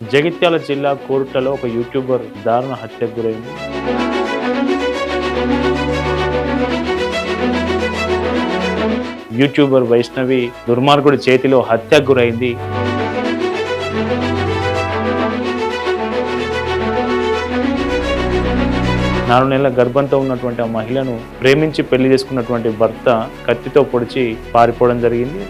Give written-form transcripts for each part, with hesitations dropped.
జగిత్యాల జిల్లా కోరుట్లలో ఒక యూట్యూబర్ దారుణ హత్యకు గురైంది. యూట్యూబర్ వైష్ణవి దుర్మార్గుడి చేతిలో హత్యకు గురైంది. 4 నెలల గర్భంతో ఉన్నటువంటి ఆ మహిళను ప్రేమించి పెళ్లి చేసుకున్నటువంటి భర్త కత్తితో పొడిచి పారిపోవడం జరిగింది.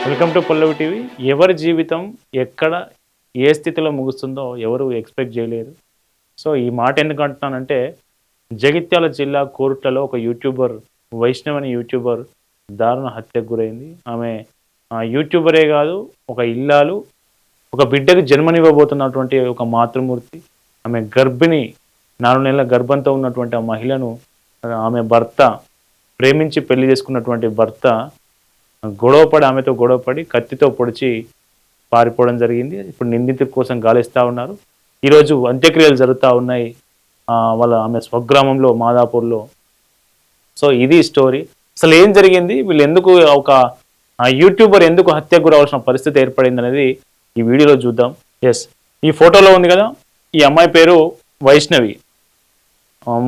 Welcome to Pallavi TV. ఎవరి జీవితం ఎక్కడ ఏ స్థితిలో ముగుస్తుందో ఎవరు ఎక్స్పెక్ట్ చేయలేరు. సో ఈ మాట ఎందుకు అంటున్నానంటే, జగిత్యాల జిల్లా కోరుట్లలో ఒక యూట్యూబర్ వైష్ణవ్ అనే యూట్యూబర్ దారుణ హత్యకు గురైంది. ఆమె యూట్యూబరే కాదు, ఒక ఇల్లాలు, ఒక బిడ్డకు జన్మనివ్వబోతున్నటువంటి ఒక మాతృమూర్తి. ఆమె గర్భిణి, 4 నెలల గర్భంతో ఉన్నటువంటి ఆ మహిళను ఆమె భర్త ప్రేమించి పెళ్లి చేసుకున్నటువంటి భర్త ఆమెతో గొడవపడి కత్తితో పొడిచి పారిపోవడం జరిగింది. ఇప్పుడు నిందితుల కోసం గాలిస్తూ ఉన్నారు. ఈరోజు అంత్యక్రియలు జరుగుతూ ఉన్నాయి ఆమె స్వగ్రామంలో మాదాపూర్లో. సో ఇది స్టోరీ. అసలు ఏం జరిగింది, వీళ్ళు ఎందుకు ఒక యూట్యూబర్ ఎందుకు హత్యకు గురవలసిన పరిస్థితి ఏర్పడింది అనేది ఈ వీడియోలో చూద్దాం. ఎస్, ఈ ఫోటోలో ఉంది కదా, ఈ అమ్మాయి పేరు వైష్ణవి.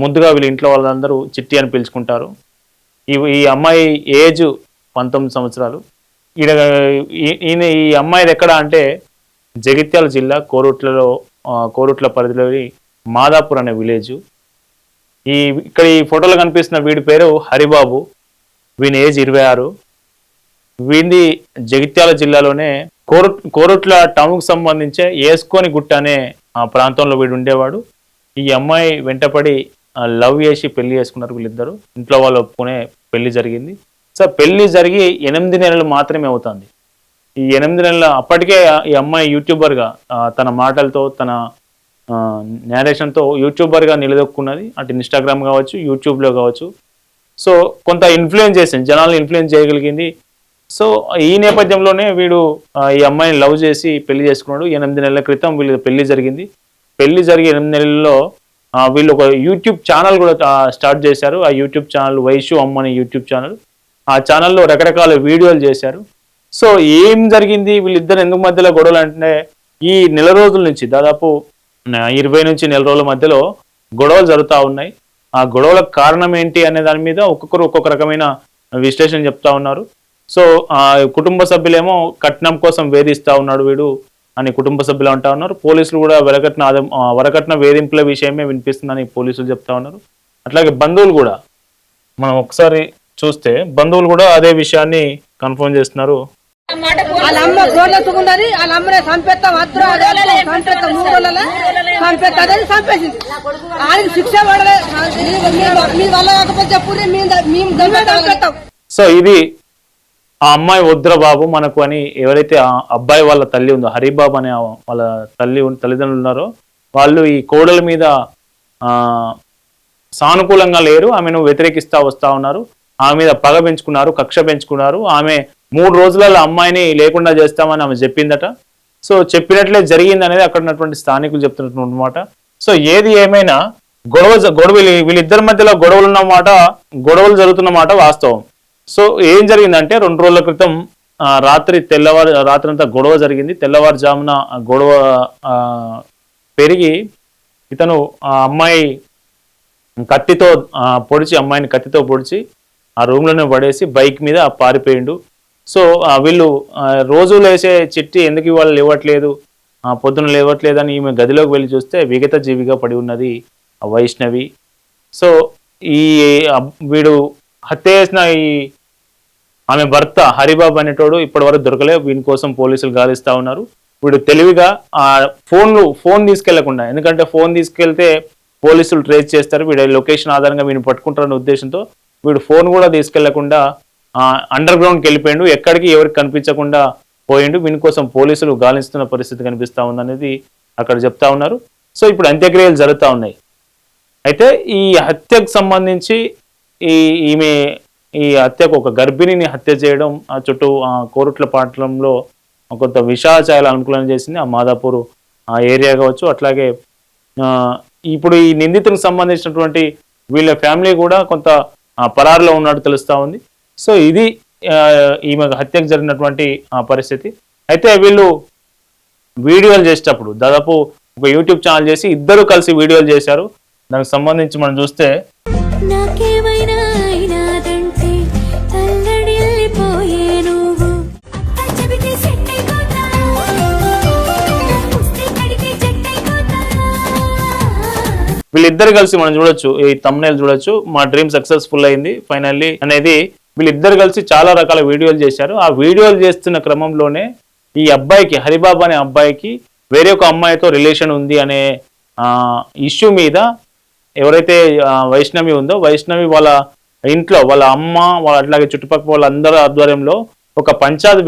ముందుగా వీళ్ళ ఇంట్లో వాళ్ళందరూ చిట్టి అని పిలుచుకుంటారు. ఈ అమ్మాయి ఏజ్ 19 సంవత్సరాలు. ఈ అమ్మాయిది ఎక్కడ అంటే జగిత్యాల జిల్లా కోరుట్ల పరిధిలోని మాదాపూర్ అనే విలేజ్. ఇక్కడ ఈ ఫోటోలో కనిపిస్తున్న వీడి పేరు హరిబాబు. వీని ఏజ్ 26. వీడి జగిత్యాల జిల్లాలోనే కోరుట్ల టౌన్కు సంబంధించే ఏస్కోని గుట్ట అనే ప్రాంతంలో వీడు ఉండేవాడు. ఈ అమ్మాయి వెంటపడి లవ్ చేసి పెళ్లి చేసుకున్నారు వీళ్ళిద్దరు. ఇంట్లో వాళ్ళు ఒప్పుకునే పెళ్లి జరిగింది. సో పెళ్లి జరిగి 8 నెలలు మాత్రమే అవుతుంది. ఈ 8 నెలల అప్పటికే ఈ అమ్మాయి యూట్యూబర్గా తన మాటలతో, తన నేరేషన్తో యూట్యూబర్గా నిలదొక్కున్నది. అటు ఇన్స్టాగ్రామ్ కావచ్చు, యూట్యూబ్లో కావచ్చు. సో కొంత ఇన్ఫ్లుయెన్స్ చేసింది, జనాలను ఇన్ఫ్లుయెన్స్ చేయగలిగింది. సో ఈ నేపథ్యంలోనే వీడు ఈ అమ్మాయిని లవ్ చేసి పెళ్లి చేసుకున్నాడు. 8 నెలల క్రితం వీళ్ళు పెళ్లి జరిగింది. పెళ్లి జరిగి 8 నెలల్లో వీళ్ళు ఒక యూట్యూబ్ ఛానల్ కూడా స్టార్ట్ చేశారు. ఆ యూట్యూబ్ ఛానల్ వైషు అమ్మ అనే యూట్యూబ్ ఛానల్. ఆ ఛానల్లో రకరకాల వీడియోలు చేశారు. సో ఏం జరిగింది, వీళ్ళిద్దరు ఎందుకు మధ్యలో గొడవలు అంటే, ఈ నెల రోజుల నుంచి దాదాపు 20 నుంచి నెల రోజుల మధ్యలో గొడవలు జరుగుతూ ఉన్నాయి. ఆ గొడవలకు కారణం ఏంటి అనే దాని మీద ఒక్కొక్కరు ఒక్కొక్క రకమైన విశ్లేషణ చెప్తా ఉన్నారు. సో కుటుంబ సభ్యులేమో కట్నం కోసం వేధిస్తూ ఉన్నాడు వీడు అని కుటుంబ సభ్యులు అంటా ఉన్నారు. పోలీసులు కూడా వరకట్న వేధింపుల విషయమే వినిపిస్తుందని పోలీసులు చెప్తా ఉన్నారు. అట్లాగే బంధువులు కూడా, మనం ఒకసారి చూస్తే బంధువులు కూడా అదే విషయాన్ని కన్ఫర్మ్ చేస్తున్నారు. సో ఇది ఆ అమ్మాయి వద్దురా బాబు మనకు అని ఎవరైతే ఆ అబ్బాయి వాళ్ళ తల్లి ఉందో, హరిబాబు అనే వాళ్ళ తల్లిదండ్రులు ఉన్నారో, వాళ్ళు ఈ కోడల మీద సానుకూలంగా లేరు, ఆమెను వ్యతిరేకిస్తా వస్తా ఉన్నారు. ఆమె మీద పగ పెంచుకున్నారు, కక్ష పెంచుకున్నారు. ఆమె 3 రోజులలో అమ్మాయిని లేకుండా చేస్తామని ఆమె చెప్పిందట. సో చెప్పినట్లే జరిగింది అనేది అక్కడ ఉన్నటువంటి స్థానికులు చెప్తున్నట్టు అనమాట. సో ఏది ఏమైనా వీళ్ళిద్దరి మధ్యలో గొడవలు జరుగుతున్నమాట వాస్తవం. సో ఏం జరిగిందంటే, 2 రోజుల క్రితం రాత్రంతా గొడవ జరిగింది. తెల్లవారుజామున గొడవ పెరిగి ఇతను ఆ అమ్మాయి అమ్మాయిని కత్తితో పొడిచి ఆ రూమ్లోనే పడేసి బైక్ మీద పారిపోయిండు. సో వీళ్ళు రోజు లేసే చిట్టి ఎందుకు ఇవాళ లేవట్లేదు, పొద్దున లేవట్లేదు అని ఈమె గదిలోకి వెళ్ళి చూస్తే విగత జీవిగా పడి ఉన్నది ఆ వైష్ణవి. సో వీడు హత్య చేసిన ఆమె భర్త హరిబాబు అనేటోడు ఇప్పటి వరకు దొరకలేదు. వీని కోసం పోలీసులు గాలిస్తూ ఉన్నారు. వీడు తెలివిగా ఫోన్ తీసుకెళ్లకుండా, ఎందుకంటే ఫోన్ తీసుకెళ్తే పోలీసులు ట్రేస్ చేస్తారు, వీడి లొకేషన్ ఆధారంగా వీడిని పట్టుకుంటారనే ఉద్దేశంతో వీడు ఫోన్ కూడా తీసుకెళ్లకుండా అండర్ గ్రౌండ్కి వెళ్ళిపోయిండు. ఎక్కడికి ఎవరికి కనిపించకుండా పోయిండు. వీని కోసం పోలీసులు గాలిస్తున్న పరిస్థితి కనిపిస్తూ ఉందనేది అక్కడ చెప్తా ఉన్నారు. సో ఇప్పుడు అంత్యక్రియలు జరుగుతూ ఉన్నాయి. అయితే ఈ హత్యకు సంబంధించి ఈ హత్యకు ఒక గర్భిణిని హత్య చేయడం చుట్టూ కోరుట్ల పట్టణంలో కొంత విషాద ఛాయలు అనుకూలం చేసింది. ఆ మాదాపూర్ ఆ ఏరియా కావచ్చు, అట్లాగే ఇప్పుడు ఈ నిందితునికి సంబంధించినటువంటి వీళ్ళ ఫ్యామిలీ కూడా కొంత పరారులో ఉన్నట్టు తెలుస్తూ ఉంది. సో ఇది ఈమె హత్యకు జరిగినటువంటి పరిస్థితి. అయితే వీళ్ళు వీడియోలు చేసేటప్పుడు దాదాపు ఒక యూట్యూబ్ ఛానల్ చేసి ఇద్దరు కలిసి వీడియోలు చేశారు. దానికి సంబంధించి మనం చూస్తే వీళ్ళిద్దరు కలిసి మనం చూడొచ్చు, ఈ తమ్నైల్ చూడొచ్చు, మా డ్రీమ్ సక్సెస్ఫుల్ అయింది ఫైనల్లీ అనేది. వీళ్ళిద్దరు కలిసి చాలా రకాల వీడియోలు చేశారు. ఆ వీడియోలు చేస్తున్న క్రమంలోనే ఈ అబ్బాయికి, హరిబాబు అనే అబ్బాయికి వేరే ఒక అమ్మాయితో రిలేషన్ ఉంది అనే ఇష్యూ మీద ఎవరైతే వైష్ణవి ఉందో, వైష్ణవి వాళ్ళ ఇంట్లో వాళ్ళ అమ్మ అట్లాగే చుట్టుపక్కల వాళ్ళందరూ ఆధ్వర్యంలో ఒక పంచాయతీ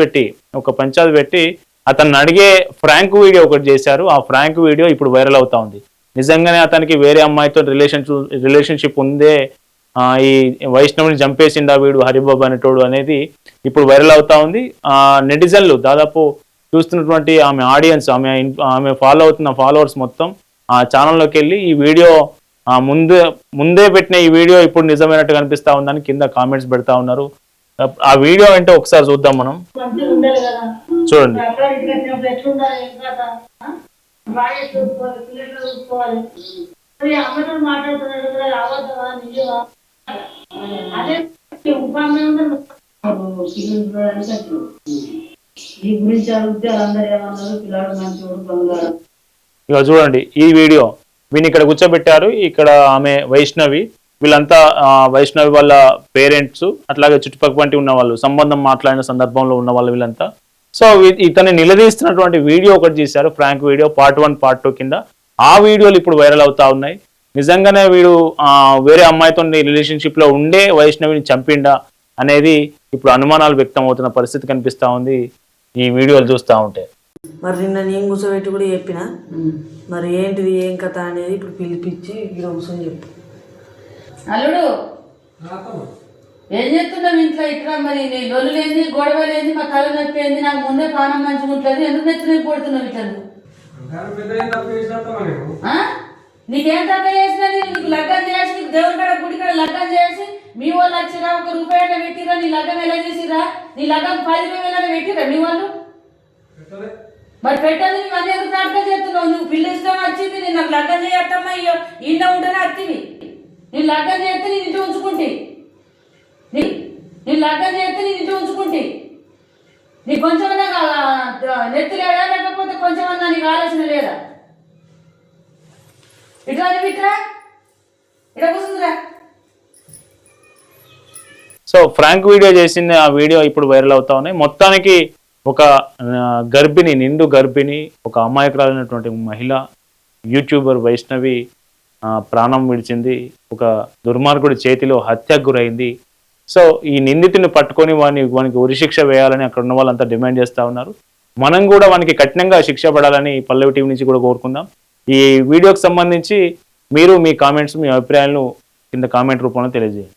పెట్టి అతన్ని అడిగే ఫ్రాంక్ వీడియో ఒకటి చేశారు. ఆ ఫ్రాంక్ వీడియో ఇప్పుడు వైరల్ అవుతా ఉంది. నిజంగానే అతనికి వేరే అమ్మాయితో రిలేషన్షిప్ ఉందే, ఈ వైష్ణవిని చంపేసిండా వీడు హరిబాబు అనేటోడు అనేది ఇప్పుడు వైరల్ అవుతా ఉంది. నెటిజన్లు దాదాపు చూస్తున్నటువంటి ఆమె ఆడియన్స్, ఆమె ఫాలో అవుతున్న ఫాలోవర్స్ మొత్తం ఆ ఛానల్లోకి వెళ్ళి ఈ వీడియో ముందే పెట్టిన ఈ వీడియో ఇప్పుడు నిజమైనట్టు కనిపిస్తా ఉందని కింద కామెంట్స్ పెడతా ఉన్నారు. ఆ వీడియో ఏంటో ఒకసారి చూద్దాం మనం. చూడండి. ఇక చూడండి ఈ వీడియో, వీని ఇక్కడ కూర్చోబెట్టారు. ఇక్కడ ఆమె వైష్ణవి, వీళ్ళంతా వైష్ణవి వాళ్ళ పేరెంట్స్, అట్లాగే చుట్టుపక్కల ఉన్న వాళ్ళు, సంబంధం మాట్లాడిన సందర్భంలో ఉన్న వాళ్ళు వీళ్ళంతా. సో ఇతన్ని నిలదీస్తున్నటువంటి వీడియో ఒకటి చేశారు, ఫ్రాంక్ వీడియో పార్ట్ 1 పార్ట్ 2 కింద. ఆ వీడియోలు ఇప్పుడు వైరల్ అవుతా ఉన్నాయి. నిజంగానే వీడు వేరే అమ్మాయితో రిలేషన్షిప్ లో ఉండే వైష్ణవిని చంపిండా అనేది ఇప్పుడు అనుమానాలు వ్యక్తం అవుతున్న పరిస్థితి కనిపిస్తా ఉంది ఈ వీడియోలు చూస్తూ ఉంటే. మరి నిన్న నేను కూర్చోబెట్టి కూడా చెప్పిన, మరి ఏంటిది ఏం కథ అనేది ఇప్పుడు పిలిపించి ఇక్కడ కూర్చొని చెప్పు. అల్లుడు ఏం చెప్తున్నావు ఇంట్లో? ఇట్లా మరి నీ లొల్లు లేని గొడవ లేని మా తల నొప్పి ఏంది, నాకు ముందే పానం మంచిగా ఉంటుంది, ఎందుకు నెత్తి పడుతున్నావు ఇట్లా? నీకేం తక్కువ చేసినా, నీకు లగ్గం చేసి, నీకు దేవుడి కాడ గుడి కాడ లగ్గం చేసి, మీ వాళ్ళు వచ్చిరా, 1 రూపాయి పెట్టిరా, నీ లగ్గం ఎలా చేసిరా? నీ లగ్గం 10,000 పెట్టిరా మీ వాళ్ళు? మరి పెట్టదు, నువ్వు అన్ని ఎందుకు నాటకం చేస్తున్నావు? నువ్వు పిల్ల ఇష్టం వచ్చింది, నేను నాకు లగ్గం చేయట్టమ్మా, ఇంట్లో ఉంటేనే అత్తివి. నేను లగ్గం చేస్తే నేను ఇంటి ఉంచుకుంటే, నేను లగ్గం చేస్తే నేను ఇంటి ఉంచుకుంటే, నీకు కొంచెమన్నా నెత్తి లేదా, లేకపోతే కొంచెమన్నా నీకు ఆలోచన లేదా? ఇట్లా ఇట్లా ఇట్లా కూర్చుందిరా. సో ఫ్రాంక్ వీడియో చేసింది, ఆ వీడియో ఇప్పుడు వైరల్ అవుతా ఉన్నాయి. మొత్తానికి ఒక గర్భిణి, నిండు గర్భిణి, ఒక అమాయకురాలైనటువంటి మహిళ యూట్యూబర్ వైష్ణవి ప్రాణం విడిచింది. ఒక దుర్మార్గుడి చేతిలో హత్యకు గురైంది. సో ఈ నిందితుని పట్టుకొని వానికి ఉరిశిక్ష వేయాలని అక్కడ ఉన్న వాళ్ళంతా డిమాండ్ చేస్తూ ఉన్నారు. మనం కూడా వానికి కఠినంగా శిక్ష పడాలని పల్లవి టీవీ నుంచి కూడా కోరుకుందాం. ఈ వీడియోకి సంబంధించి మీరు మీ కామెంట్స్, మీ అభిప్రాయాలను కింద కామెంట్ రూపంలో తెలియజేయండి.